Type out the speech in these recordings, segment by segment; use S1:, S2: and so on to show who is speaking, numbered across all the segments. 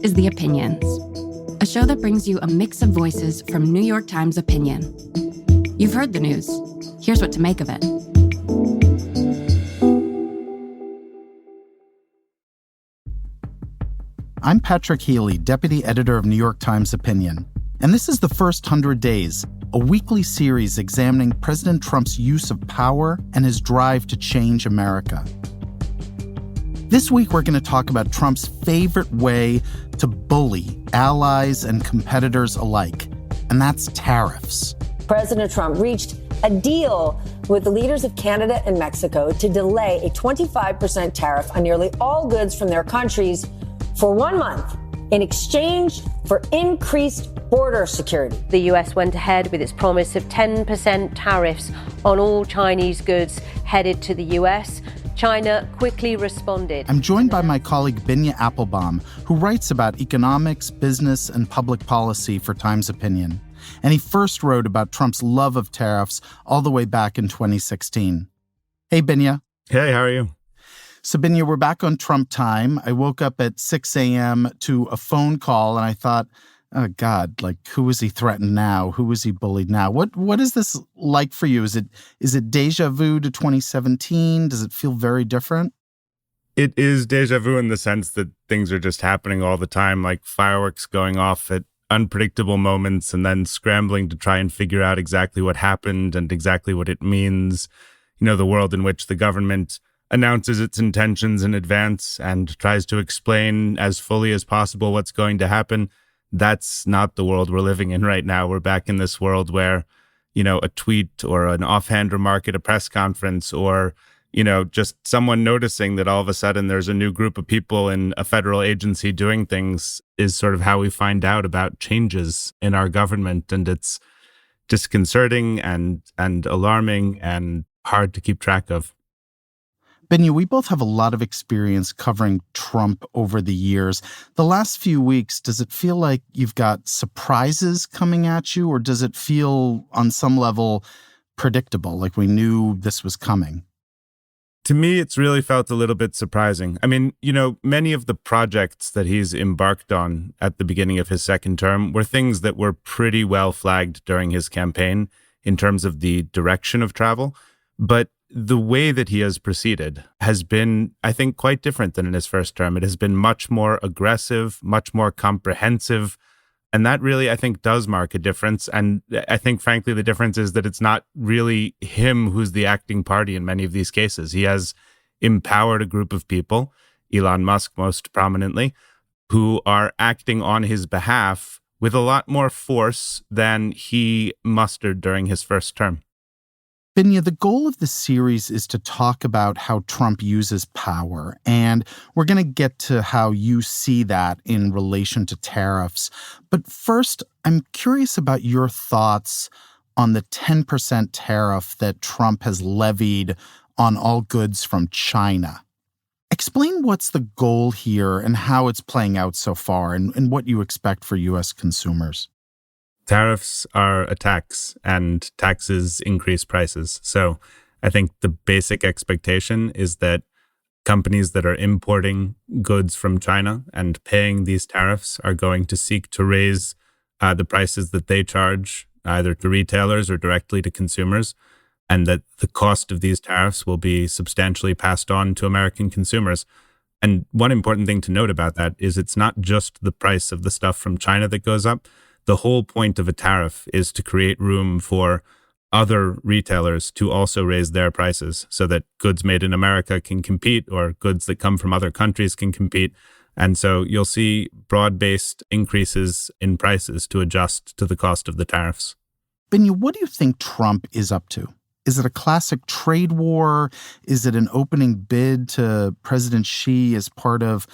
S1: is The Opinions, a show that brings you a mix of voices from New York Times opinion. You've heard the news. Here's what to make of it.
S2: I'm Patrick Healy, deputy editor of New York Times Opinion. And this is The First 100 Days, a weekly series examining President Trump's use of power and his drive to change America. This week, we're going to talk about Trump's favorite way to bully allies and competitors alike, and that's tariffs.
S3: President Trump reached a deal with the leaders of Canada and Mexico to delay a 25% tariff on nearly all goods from their countries for 1 month in exchange for increased border security.
S4: The U.S. went ahead with its promise of 10% tariffs on all Chinese goods headed to the U.S. China quickly responded.
S2: I'm joined by my colleague Binyamin Appelbaum, who writes about economics, business, and public policy for Times Opinion. And he first wrote about Trump's love of tariffs all the way back in 2016. Hey, Binya.
S5: Hey, how are you?
S2: So, Binya, we're back on Trump time. I woke up at 6 a.m. to a phone call, and I thought, oh, God, like, who is he threatened now? Who is he bullied now? What is this like for you? Is it deja vu to 2017? Does it feel very different?
S5: It is deja vu in the sense that things are just happening all the time, like fireworks going off at unpredictable moments and then scrambling to try and figure out exactly what happened and exactly what it means. You know, the world in which the government announces its intentions in advance and tries to explain as fully as possible what's going to happen. That's not the world we're living in right now. We're back in this world where, you know, a tweet or an offhand remark at a press conference or, you know, just someone noticing that all of a sudden there's a new group of people in a federal agency doing things is sort of how we find out about changes in our government. And it's disconcerting and alarming and hard to keep track of.
S2: Binya, we both have a lot of experience covering Trump over the years. The last few weeks, does it feel like you've got surprises coming at you, or does it feel on some level predictable, like we knew this was coming?
S5: To me, it's really felt a little bit surprising. I mean, you know, many of the projects that he's embarked on at the beginning of his second term were things that were pretty well flagged during his campaign in terms of the direction of travel. But the way that he has proceeded has been, I think, quite different than in his first term. It has been much more aggressive, much more comprehensive. And that really, I think, does mark a difference. And I think, frankly, the difference is that it's not really him who's the acting party in many of these cases. He has empowered a group of people, Elon Musk most prominently, who are acting on his behalf with a lot more force than he mustered during his first term.
S2: Binya, the goal of the series is to talk about how Trump uses power, and we're going to get to how you see that in relation to tariffs. But first, I'm curious about your thoughts on the 10% tariff that Trump has levied on all goods from China. Explain what's the goal here and how it's playing out so far and what you expect for U.S. consumers.
S5: Tariffs are a tax, and taxes increase prices. So I think the basic expectation is that companies that are importing goods from China and paying these tariffs are going to seek to raise the prices that they charge, either to retailers or directly to consumers, and that the cost of these tariffs will be substantially passed on to American consumers. And one important thing to note about that is it's not just the price of the stuff from China that goes up. The whole point of a tariff is to create room for other retailers to also raise their prices so that goods made in America can compete or goods that come from other countries can compete. And so you'll see broad-based increases in prices to adjust to the cost of the tariffs.
S2: Binya, what do you think Trump is up to? Is it a classic trade war? Is it an opening bid to President Xi as part of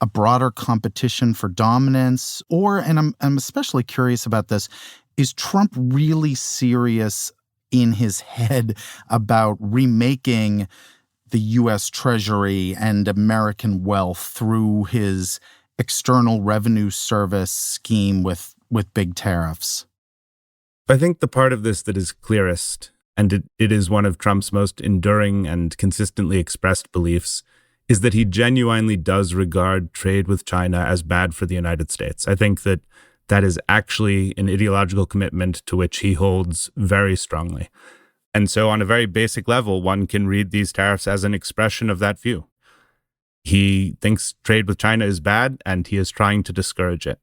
S2: a broader competition for dominance? Or, and I'm especially curious about this, is Trump really serious in his head about remaking the U.S. Treasury and American wealth through his external revenue service scheme with big tariffs?
S5: I think the part of this that is clearest, and it is one of Trump's most enduring and consistently expressed beliefs, is that he genuinely does regard trade with China as bad for the United States. I think that that is actually an ideological commitment to which he holds very strongly. And so on a very basic level, one can read these tariffs as an expression of that view. He thinks trade with China is bad, and he is trying to discourage it.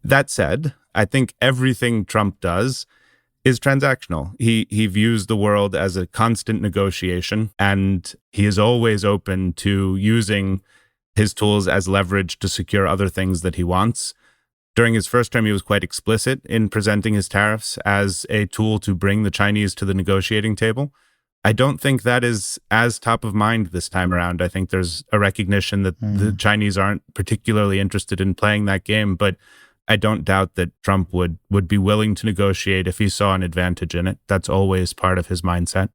S5: That said, I think everything Trump does is transactional. He views the world as a constant negotiation, and he is always open to using his tools as leverage to secure other things that he wants. During his first term, he was quite explicit in presenting his tariffs as a tool to bring the Chinese to the negotiating table. I don't think that is as top of mind this time around. I think there's a recognition that the Chinese aren't particularly interested in playing that game, but I don't doubt that Trump would be willing to negotiate if he saw an advantage in it. That's always part of his mindset.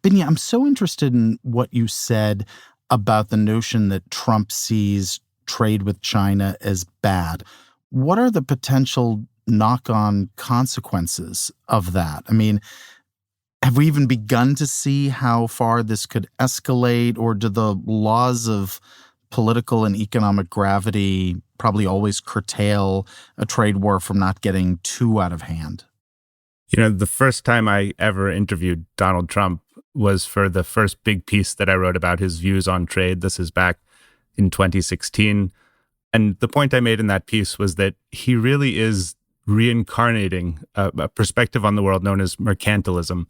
S2: Binya, I'm so interested in what you said about the notion that Trump sees trade with China as bad. What are the potential knock-on consequences of that? I mean, have we even begun to see how far this could escalate, or do the laws of political and economic gravity probably always curtail a trade war from not getting too out of hand?
S5: You know, the first time I ever interviewed Donald Trump was for the first big piece that I wrote about his views on trade. This is back in 2016. And the point I made in that piece was that he really is reincarnating a perspective on the world known as mercantilism,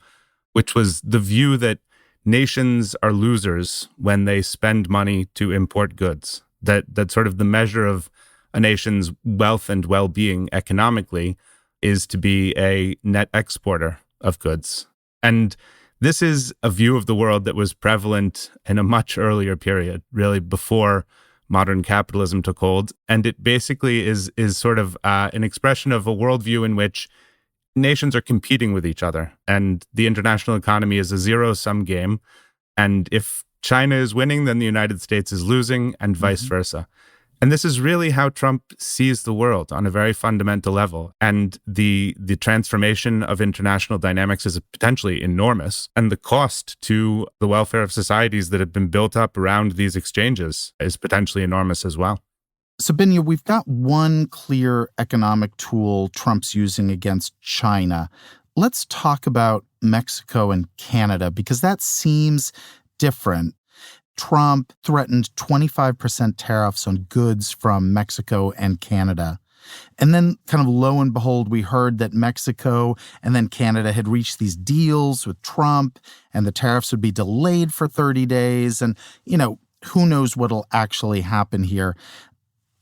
S5: which was the view that nations are losers when they spend money to import goods, that sort of the measure of a nation's wealth and well-being economically is to be a net exporter of goods. And this is a view of the world that was prevalent in a much earlier period, really before modern capitalism took hold. And it basically is sort of an expression of a worldview in which nations are competing with each other. And the international economy is a zero-sum game. And if China is winning, then the United States is losing, and vice versa. And this is really how Trump sees the world on a very fundamental level. And the transformation of international dynamics is potentially enormous. And the cost to the welfare of societies that have been built up around these exchanges is potentially enormous as well.
S2: So, Binya, we've got one clear economic tool Trump's using against China. Let's talk about Mexico and Canada, because that seems different. Trump threatened 25% tariffs on goods from Mexico and Canada. And then kind of lo and behold, we heard that Mexico and then Canada had reached these deals with Trump, and the tariffs would be delayed for 30 days. And, who knows what'll actually happen here.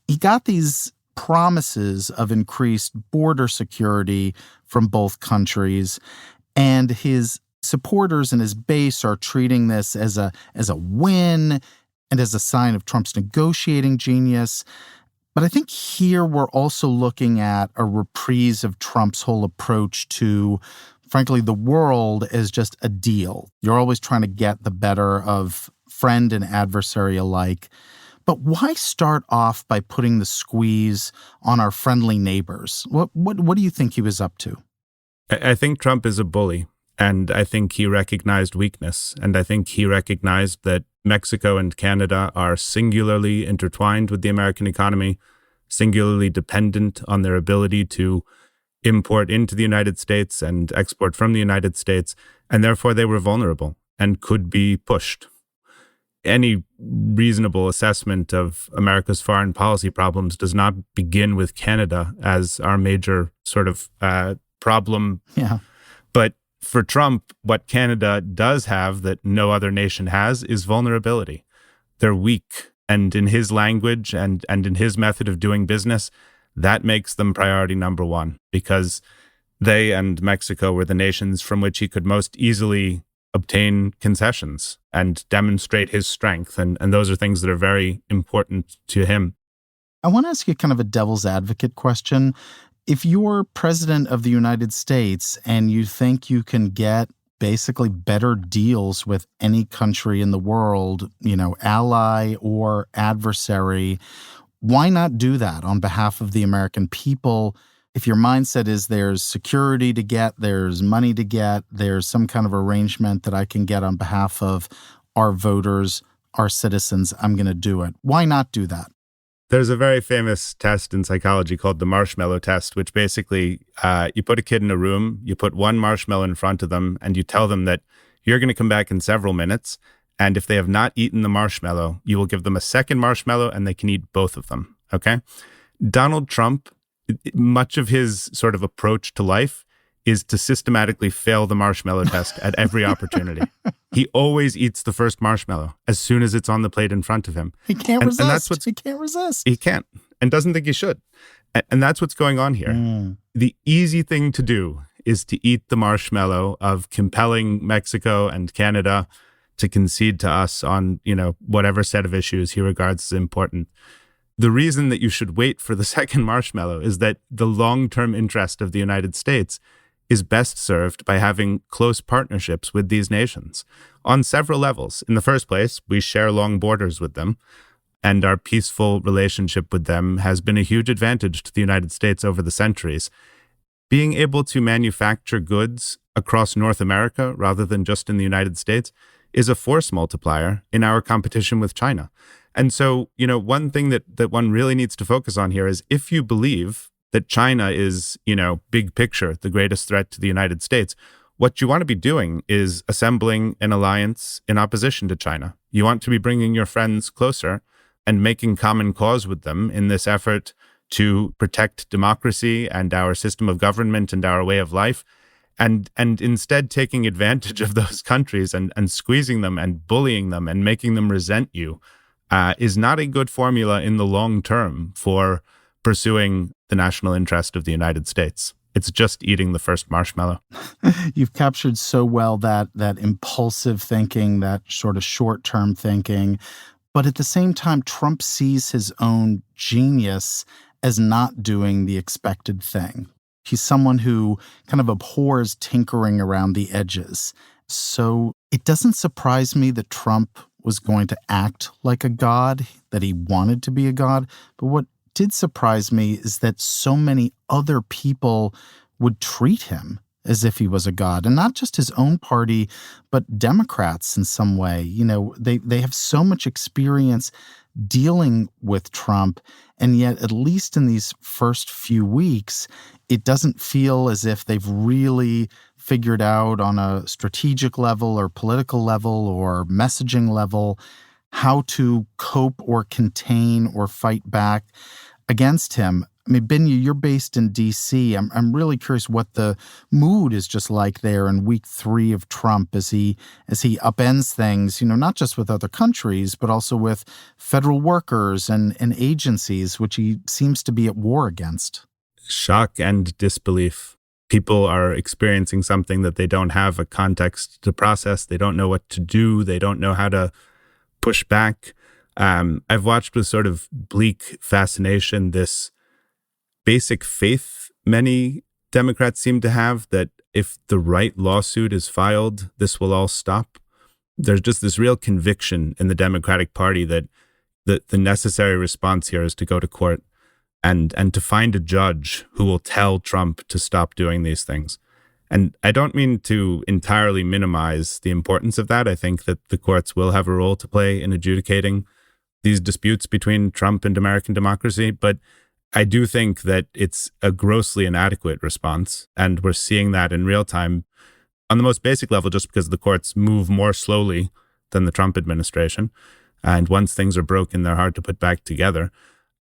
S2: He got these promises of increased border security from both countries, and his supporters and his base are treating this as a win and as a sign of Trump's negotiating genius. But I think here we're also looking at a reprise of Trump's whole approach to, frankly, the world as just a deal. You're always trying to get the better of friend and adversary alike. But why start off by putting the squeeze on our friendly neighbors? What do you think he was up to?
S5: I think Trump is a bully. And I think he recognized weakness. And I think he recognized that Mexico and Canada are singularly intertwined with the American economy, singularly dependent on their ability to import into the United States and export from the United States. And therefore, they were vulnerable and could be pushed. Any reasonable assessment of America's foreign policy problems does not begin with Canada as our major sort of problem.
S2: Yeah.
S5: But for Trump, what Canada does have that no other nation has is vulnerability. They're weak. And in his language and in his method of doing business, that makes them priority number one, because they and Mexico were the nations from which he could most easily obtain concessions and demonstrate his strength. And those are things that are very important to him.
S2: I want to ask you kind of a devil's advocate question. If you're president of the United States and you think you can get basically better deals with any country in the world, ally or adversary, why not do that on behalf of the American people? If your mindset is there's security to get, there's money to get, there's some kind of arrangement that I can get on behalf of our voters, our citizens, I'm going to do it. Why not do that?
S5: There's a very famous test in psychology called the Marshmallow test, which basically you put a kid in a room, you put one marshmallow in front of them, and you tell them that you're going to come back in several minutes. And if they have not eaten the marshmallow, you will give them a second marshmallow and they can eat both of them. Okay? Donald Trump, much of his sort of approach to life is to systematically fail the marshmallow test at every opportunity. He always eats the first marshmallow as soon as it's on the plate in front of him.
S2: He can't resist.
S5: And that's
S2: he can't resist.
S5: He can't and doesn't think he should. And that's what's going on here. The easy thing to do is to eat the marshmallow of compelling Mexico and Canada to concede to us on, whatever set of issues he regards as important. The reason that you should wait for the second marshmallow is that the long-term interest of the United States is best served by having close partnerships with these nations on several levels. In the first place, we share long borders with them, and our peaceful relationship with them has been a huge advantage to the United States over the centuries. Being able to manufacture goods across North America rather than just in the United States is a force multiplier in our competition with China. And so, one thing that one really needs to focus on here is if you believe that China is, big picture, the greatest threat to the United States, what you want to be doing is assembling an alliance in opposition to China. You want to be bringing your friends closer and making common cause with them in this effort to protect democracy and our system of government and our way of life. And instead taking advantage of those countries and squeezing them and bullying them and making them resent you is not a good formula in the long term for pursuing the national interest of the United States. It's just eating the first marshmallow.
S2: You've captured so well that impulsive thinking, that sort of short-term thinking. But at the same time, Trump sees his own genius as not doing the expected thing. He's someone who kind of abhors tinkering around the edges. So it doesn't surprise me that Trump was going to act like a god, that he wanted to be a god. But what did surprise me is that so many other people would treat him as if he was a god, and not just his own party, but Democrats in some way. They have so much experience dealing with Trump, and yet at least in these first few weeks, it doesn't feel as if they've really figured out on a strategic level or political level or messaging level how to cope or contain or fight back against him. I mean, Binya, you're based in D.C. I'm really curious what the mood is just like there in week 3 of Trump as he upends things, not just with other countries, but also with federal workers and agencies, which he seems to be at war against.
S5: Shock and disbelief. People are experiencing something that they don't have a context to process. They don't know what to do. They don't know how to push back. I've watched with sort of bleak fascination this basic faith many Democrats seem to have that if the right lawsuit is filed, this will all stop. There's just this real conviction in the Democratic Party that the necessary response here is to go to court and to find a judge who will tell Trump to stop doing these things. And I don't mean to entirely minimize the importance of that. I think that the courts will have a role to play in adjudicating these disputes between Trump and American democracy, but I do think that it's a grossly inadequate response, and we're seeing that in real time on the most basic level just because the courts move more slowly than the Trump administration, and once things are broken, they're hard to put back together,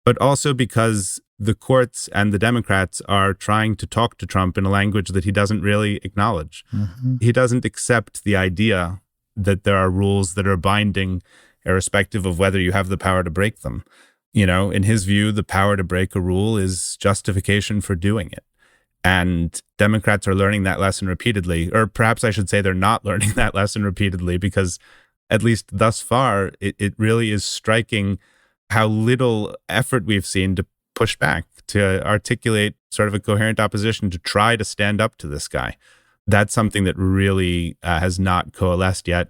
S5: but also because the courts and the Democrats are trying to talk to Trump in a language that he doesn't really acknowledge. Mm-hmm. He doesn't accept the idea that there are rules that are binding irrespective of whether you have the power to break them. In his view, the power to break a rule is justification for doing it. And Democrats are learning that lesson repeatedly, or perhaps I should say they're not learning that lesson repeatedly, because at least thus far, it really is striking how little effort we've seen to push back, to articulate sort of a coherent opposition, to try to stand up to this guy. That's something that really has not coalesced yet.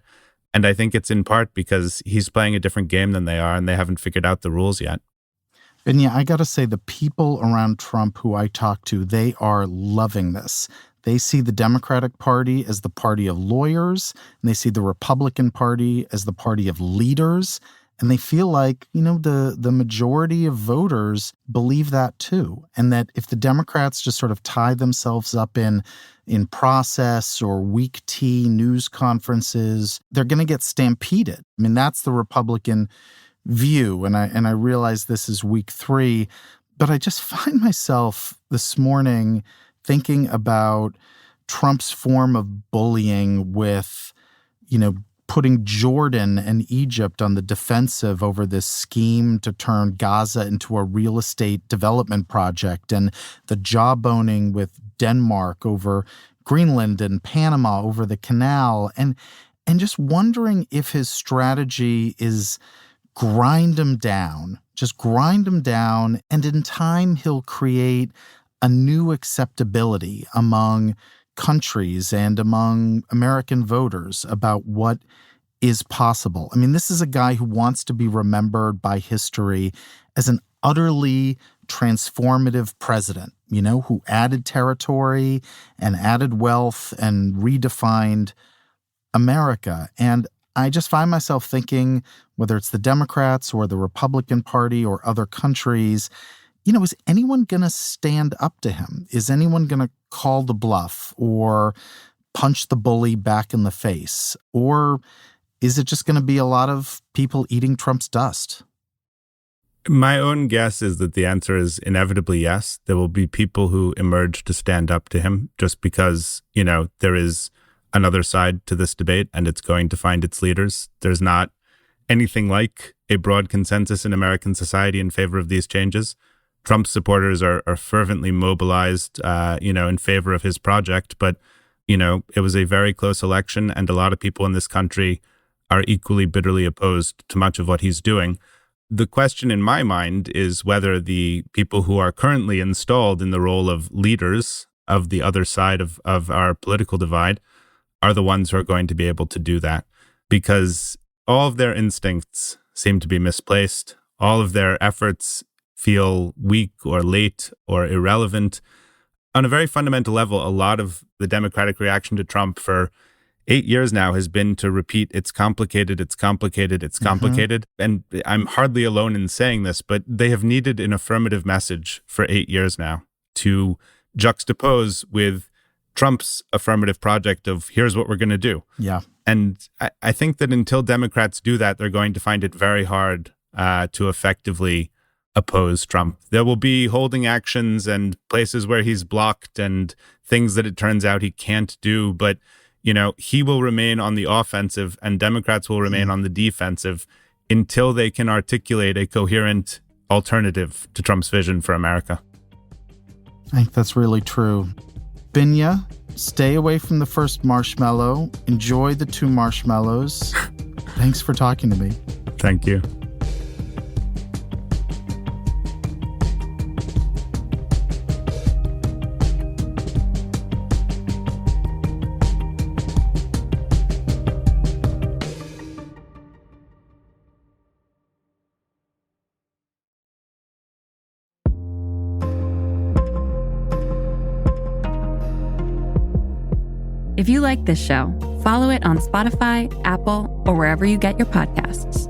S5: And I think it's in part because he's playing a different game than they are, and they haven't figured out the rules yet.
S2: And yeah, I got to say, the people around Trump who I talk to, they are loving this. They see the Democratic Party as the party of lawyers, and they see the Republican Party as the party of leaders. And they feel like, the majority of voters believe that too. And that if the Democrats just sort of tie themselves up in process or weak tea news conferences, they're going to get stampeded. I mean, that's the Republican view. And I realize this is week 3, but I just find myself this morning thinking about Trump's form of bullying with, putting Jordan and Egypt on the defensive over this scheme to turn Gaza into a real estate development project, and the jawboning with Denmark over Greenland and Panama over the canal, and just wondering if his strategy is grind them down, and in time he'll create a new acceptability among countries and among American voters about what is possible. I mean, this is a guy who wants to be remembered by history as an utterly transformative president, who added territory and added wealth and redefined America. And I just find myself thinking, whether it's the Democrats or the Republican Party or other countries, is anyone going to stand up to him? Is anyone going to call the bluff or punch the bully back in the face? Or is it just going to be a lot of people eating Trump's dust?
S5: My own guess is that the answer is inevitably yes. There will be people who emerge to stand up to him just because, there is another side to this debate and it's going to find its leaders. There's not anything like a broad consensus in American society in favor of these changes. Trump's supporters are fervently mobilized, in favor of his project. But, it was a very close election, and a lot of people in this country are equally bitterly opposed to much of what he's doing. The question in my mind is whether the people who are currently installed in the role of leaders of the other side of our political divide are the ones who are going to be able to do that. Because all of their instincts seem to be misplaced. All of their efforts feel weak or late or irrelevant. On a very fundamental level, a lot of the Democratic reaction to Trump for 8 years now has been to repeat, it's complicated, it's complicated, it's complicated. And I'm hardly alone in saying this, but they have needed an affirmative message for 8 years now to juxtapose with Trump's affirmative project of here's what we're going to do.
S2: Yeah.
S5: And I think that until Democrats do that, they're going to find it very hard to effectively oppose Trump. There will be holding actions and places where he's blocked and things that it turns out he can't do. But, he will remain on the offensive and Democrats will remain on the defensive until they can articulate a coherent alternative to Trump's vision for America.
S2: I think that's really true. Binya, stay away from the first marshmallow. Enjoy the 2 marshmallows. Thanks for talking to me.
S5: Thank you.
S1: If you like this show, follow it on Spotify, Apple, or wherever you get your podcasts.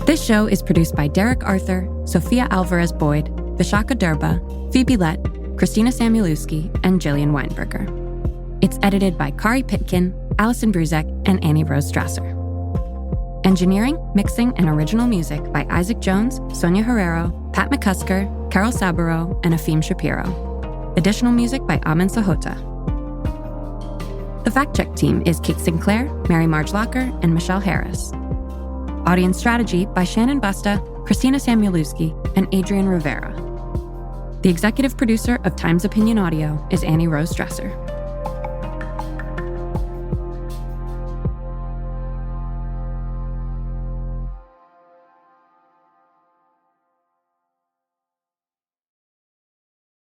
S1: This show is produced by Derek Arthur, Sophia Alvarez-Boyd, Vishaka Durba, Phoebe Lett, Christina Samuelewski, and Jillian Weinberger. It's edited by Kari Pitkin, Allison Bruzek, and Annie Rose Strasser. Engineering, mixing, and original music by Isaac Jones, Sonia Herrero, Pat McCusker, Carol Saburo, and Afim Shapiro. Additional music by Amin Sahota. The fact-check team is Kate Sinclair, Mary Marge Locker, and Michelle Harris. Audience strategy by Shannon Busta, Christina Samuelewski, and Adrian Rivera. The executive producer of Times Opinion Audio is Annie Rose Strasser.